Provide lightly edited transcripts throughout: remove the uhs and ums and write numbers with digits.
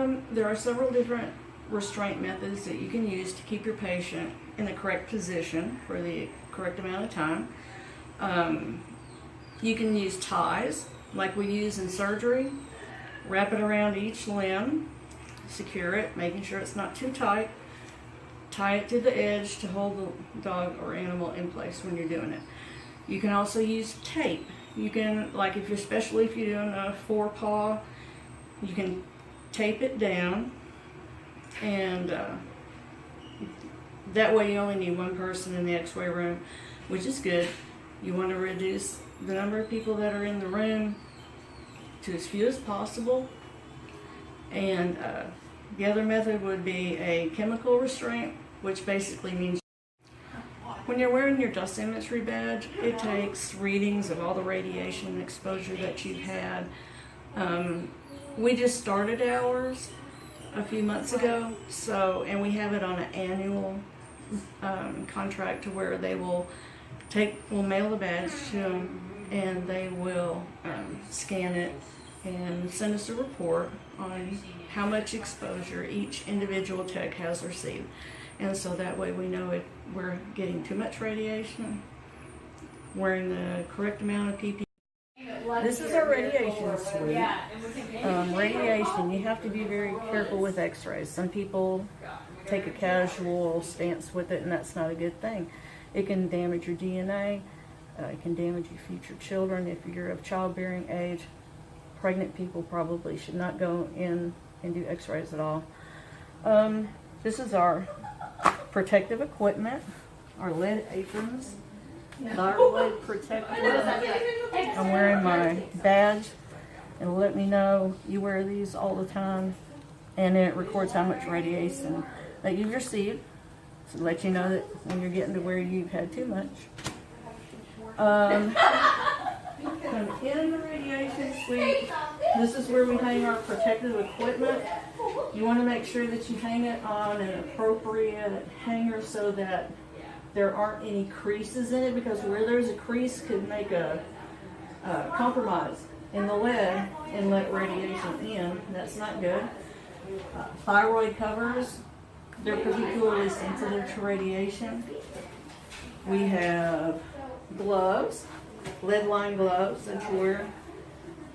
There are several different restraint methods that you can use to keep your patient in the correct position for the correct amount of time. You can use ties like we use in surgery. Wrap it around each limb, secure it, making sure it's not too tight. Tie it to the edge to hold the dog or animal in place when you're doing it. You can also use tape. You can, like especially if you're doing a forepaw, you can tape it down, and that way you only need one person in the x-ray room, which is good. You want to reduce the number of people that are in the room to as few as possible. And the other method would be a chemical restraint, which basically means when you're wearing your dosimetry badge, it takes readings of all the radiation exposure that you've had. We just started ours a few months ago, and we have it on an annual contract to where they will mail the badge to them, and they will scan it and send us a report on how much exposure each individual tech has received. And so that way we know if we're getting too much radiation, wearing the correct amount of PPE. This is our radiation suite. Radiation, you have to be very careful with x-rays. Some people take a casual stance with it, and that's not a good thing. It can damage your DNA. It can damage your future children. If you're of childbearing age, pregnant people probably should not go in and do x-rays at all. This is our protective equipment, our lead aprons, our lead protector. I'm wearing my badge. It'll let me know you wear these all the time, and it records how much radiation that you've received, so to let you know that when you're getting to where you've had too much. In the radiation suite, this is where we hang our protective equipment. You want to make sure that you hang it on an appropriate hanger so that there aren't any creases in it, because where there's a crease could make a compromise in the lead and let radiation in. That's not good. Thyroid covers, they're particularly sensitive to radiation. We have gloves, lead-lined gloves that you wear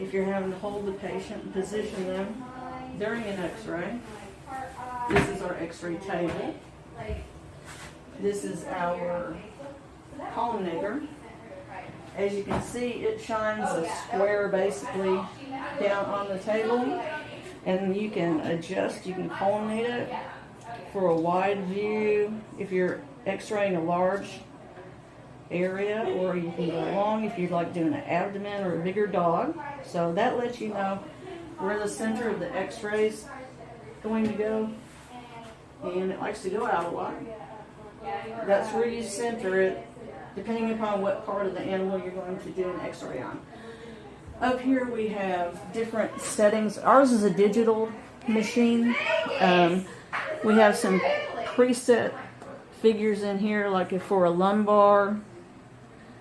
if you're having to hold the patient and position them during an x-ray. This is our x-ray table. This is our collimator. As you can see, it shines a square basically down on the table, and you can adjust, you can collimate it for a wide view if you're x-raying a large area, or you can go long if you'd like doing an abdomen or a bigger dog. So that lets you know where the center of the x-rays going to go, and it likes to go out a lot. That's where you center it, depending upon what part of the animal you're going to do an x-ray on. Up here we have different settings. Ours is a digital machine. We have some preset figures in here, like if for a lumbar,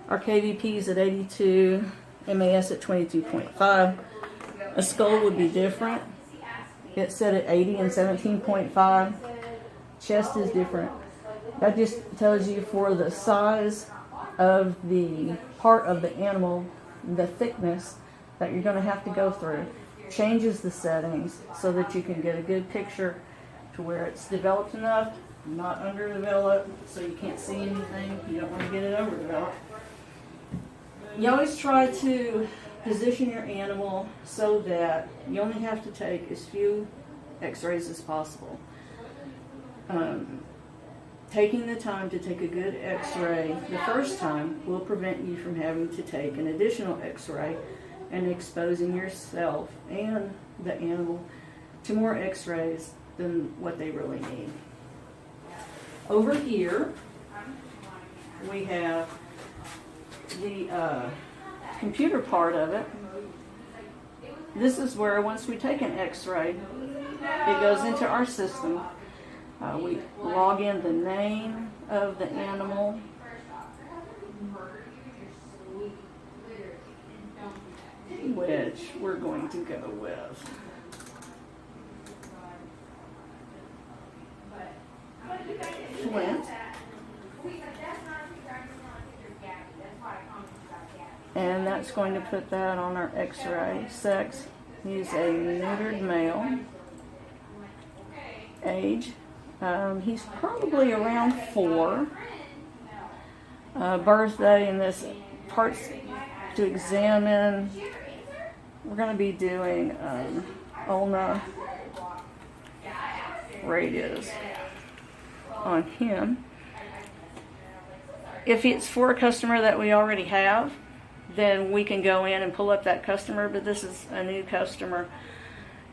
our KVP is at 82, MAS at 22.5. A skull would be different. It's set at 80 and 17.5. Chest is different. That just tells you for the size of the part of the animal, the thickness that you're going to have to go through. Changes the settings so that you can get a good picture to where it's developed enough, not underdeveloped, so you can't see anything. You don't want to get it overdeveloped. You always try to position your animal so that you only have to take as few x-rays as possible. Taking the time to take a good x-ray the first time will prevent you from having to take an additional x-ray and exposing yourself and the animal to more x-rays than what they really need. Over here, we have the computer part of it. This is where once we take an x-ray, it goes into our system. We log in the name of the animal, which we're going to go with that's going to put that on our x-ray. Sex, he's a neutered male. Age, he's probably around 4. Birthday, and this parts to examine. We're going to be doing ulna radius on him. If it's for a customer that we already have, then we can go in and pull up that customer, but this is a new customer,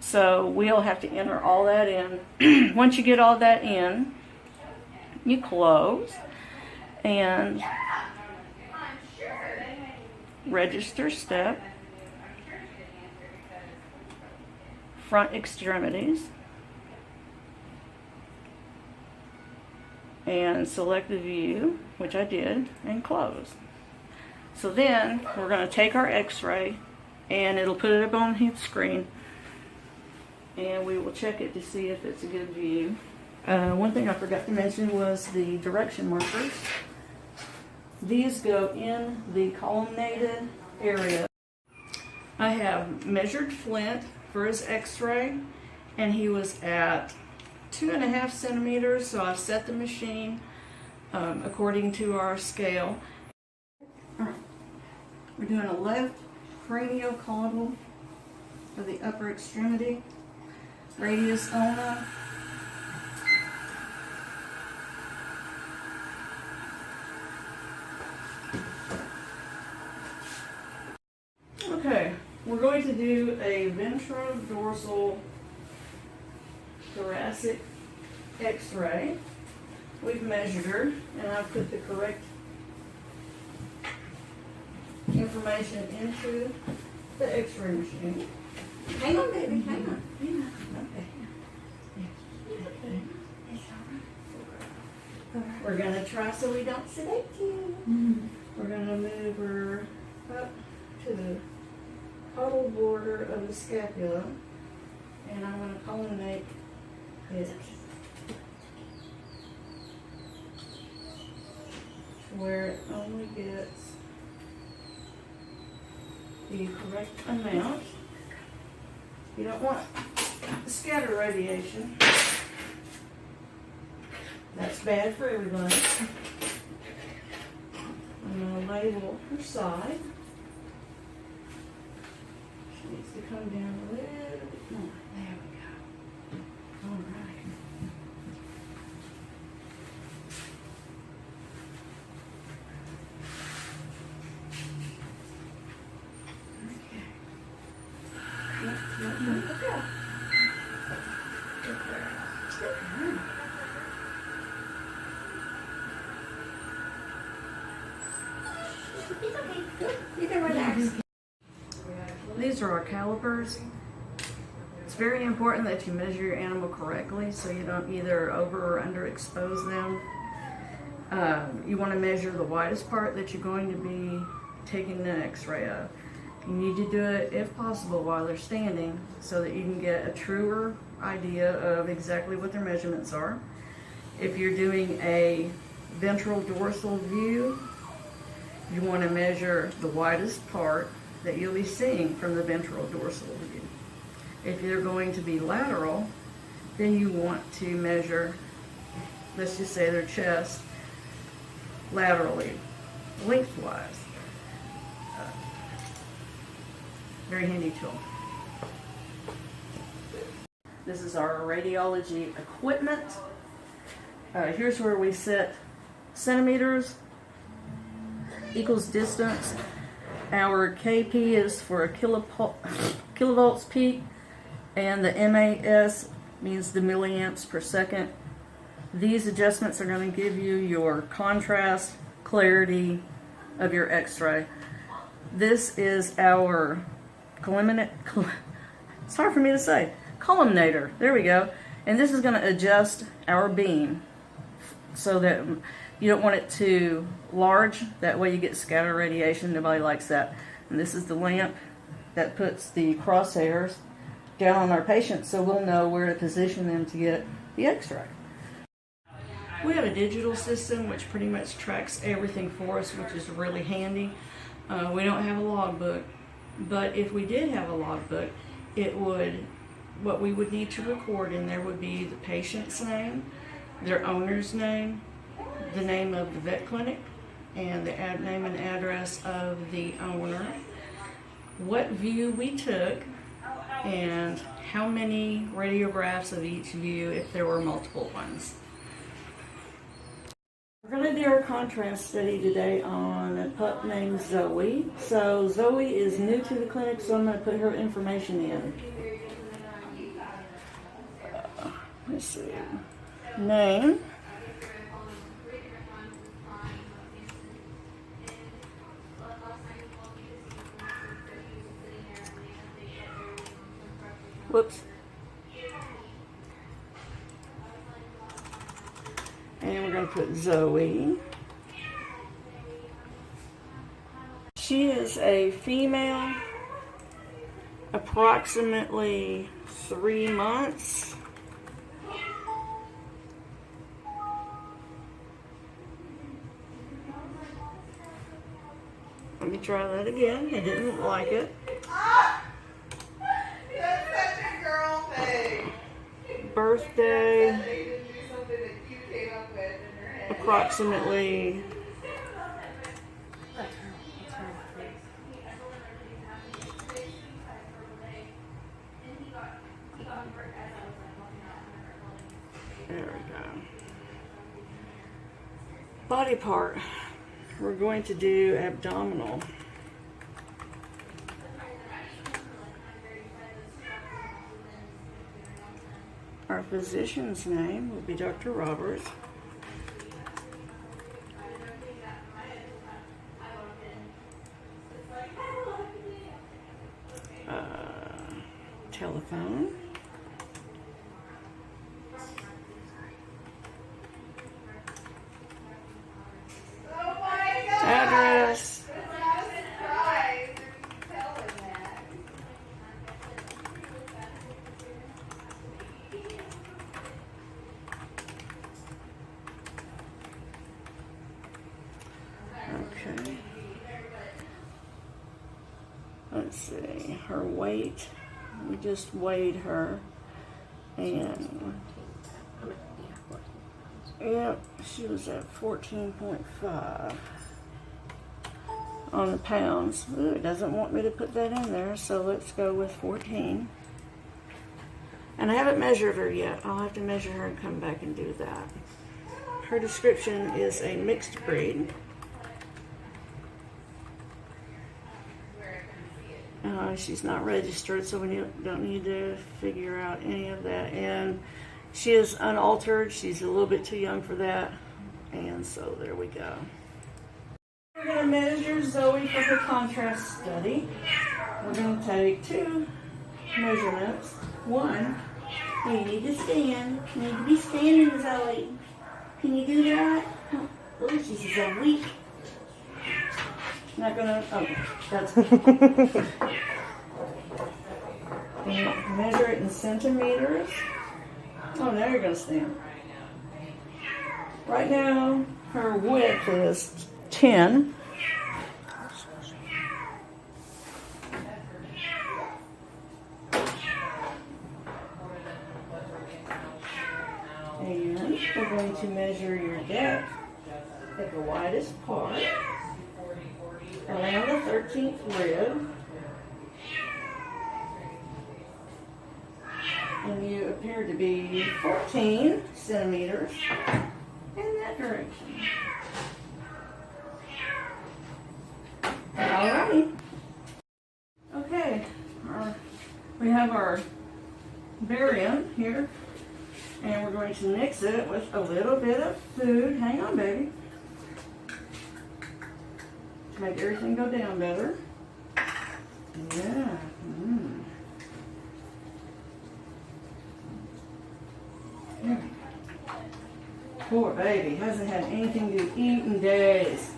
so we'll have to enter all that in. Once you get all that in, you close and register step, front extremities, and select the view, which I did, and close. So then we're going to take our x-ray and it'll put it up on the screen and we will check it to see if it's a good view. One thing I forgot to mention was the direction markers. These go in the columnated area. I have measured Flint for his x-ray, and he was at 2.5 centimeters, so I've set the machine according to our scale. We're doing a left craniocaudal for the upper extremity, radius ulna. Okay, we're going to do a ventrodorsal thoracic x-ray. We've measured her, and I've put the correct information into the x-ray machine. Hang on, baby, hang on. Okay. We're going to try so we don't sedate you. We're going to move her up to the caudal border of the scapula, and I'm going to columnate it where it only gets the correct amount. You don't want scatter radiation. That's bad for everybody. I'm going to label her side. She needs to come down a little bit more. There we go. All right. It's okay. You can relax. These are our calipers. It's very important that you measure your animal correctly so you don't either over or underexpose them. You want to measure the widest part that you're going to be taking the x-ray of. You need to do it, if possible, while they're standing so that you can get a truer idea of exactly what their measurements are. If you're doing a ventral dorsal view, you want to measure the widest part that you'll be seeing from the ventral dorsal view. If you're going to be lateral, then you want to measure, let's just say their chest, laterally, lengthwise. Very handy tool. This is our radiology equipment. Here's where we set centimeters equals distance. Our KP is for a kilovolts peak, and the MAS means the milliamps per second. These adjustments are going to give you your contrast, clarity of your x-ray. This is our it's hard for me to say, columnator, there we go. And this is going to adjust our beam so that you don't want it too large, that way you get scatter radiation. Nobody likes that. And this is the lamp that puts the crosshairs down on our patients so we'll know where to position them to get the x-ray. We have a digital system which pretty much tracks everything for us, which is really handy. We don't have a logbook, but if we did have a logbook, what we would need to record in there would be the patient's name, their owner's name, the name of the vet clinic, and the name and address of the owner, what view we took, and how many radiographs of each view if there were multiple ones. We're going to do our contrast study today on a pup named Zoe. So Zoe is new to the clinic, so I'm going to put her information in. Let's see. Name. Whoops. And we're going to put Zoe. She is a female, approximately 3 months. Let me try that again. I didn't like it. That's such a girl thing. Birthday. Approximately there we go. Body part. We're going to do abdominal. Our physician's name will be Dr. Roberts. Telephone. Address. Okay. Let's see. Her weight. We just weighed her, and yep, she was at 14.5 on the pounds. Ooh, it doesn't want me to put that in there, so let's go with 14. And I haven't measured her yet. I'll have to measure her and come back and do that. Her description is a mixed breed. She's not registered, so we don't need to figure out any of that. And she is unaltered. She's a little bit too young for that. And so there we go. We're going to measure Zoe for her contrast study. We're going to take 2 measurements. One, you need to stand. You need to be standing, Zoe. Can you do that? Oh, she's so weak. Not gonna, okay, that's and measure it in centimeters. Oh, now you're gonna stand. Right now, her width is 10. And we're going to measure your depth at the widest part, around the 13th rib. And you appear to be 14 centimeters in that direction. Alrighty. Okay, we have our barium here, and we're going to mix it with a little bit of food. Hang on, baby. To make everything go down better. Yeah. Poor baby, hasn't had anything to eat in days.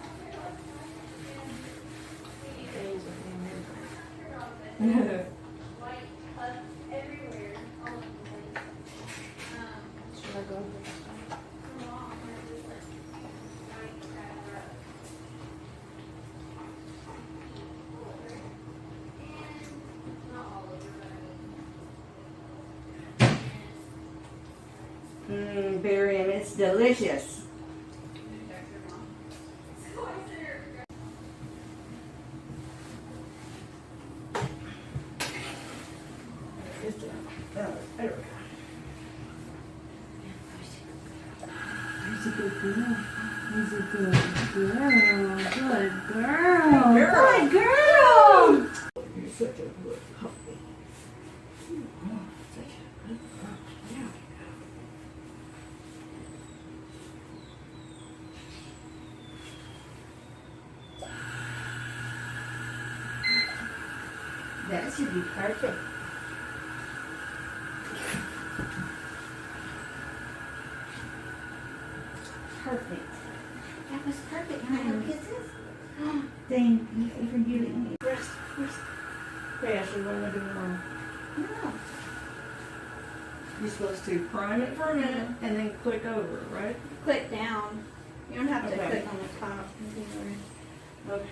Barium, it's delicious. There we go. There's a good girl. There's a good girl. Good girl. Good girl. You're such a good puppy. Oh, such a good girl. There we go. That should be perfect. Perfect. That was perfect. Can I have kisses? Thank you for giving me. Rest. Okay, Ashley, what am I doing wrong? No. You're supposed to prime it for a minute and then click over it, right? Click down. You don't have to Okay. click on the top. Okay.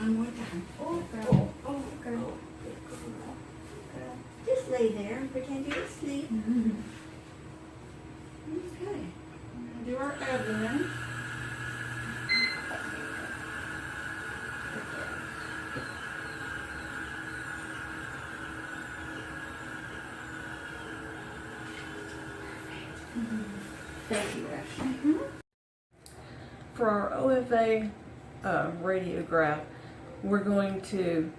One more time. Oh, girl. Oh, girl. Girl. Just lay there and pretend you're asleep. Okay. We're going to do our abdomen. Thank you, Ashley. For our OFA radiograph, we're going to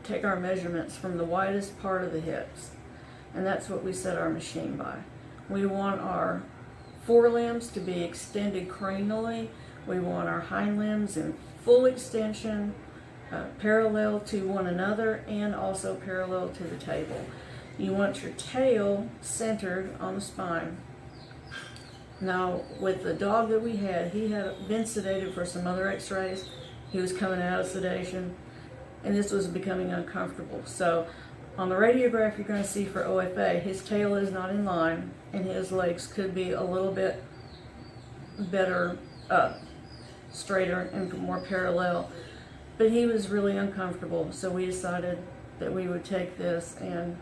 take our measurements from the widest part of the hips, and that's what we set our machine by. We want our forelimbs to be extended cranially. We want our hind limbs in full extension, parallel to one another and also parallel to the table. You want your tail centered on the spine. Now, with the dog that we had, he had been sedated for some other x-rays. He was coming out of sedation, and this was becoming uncomfortable. So on the radiograph you're going to see for OFA, his tail is not in line, and his legs could be a little bit better up, straighter and more parallel. But he was really uncomfortable, so we decided that we would take this and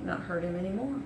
not hurt him anymore.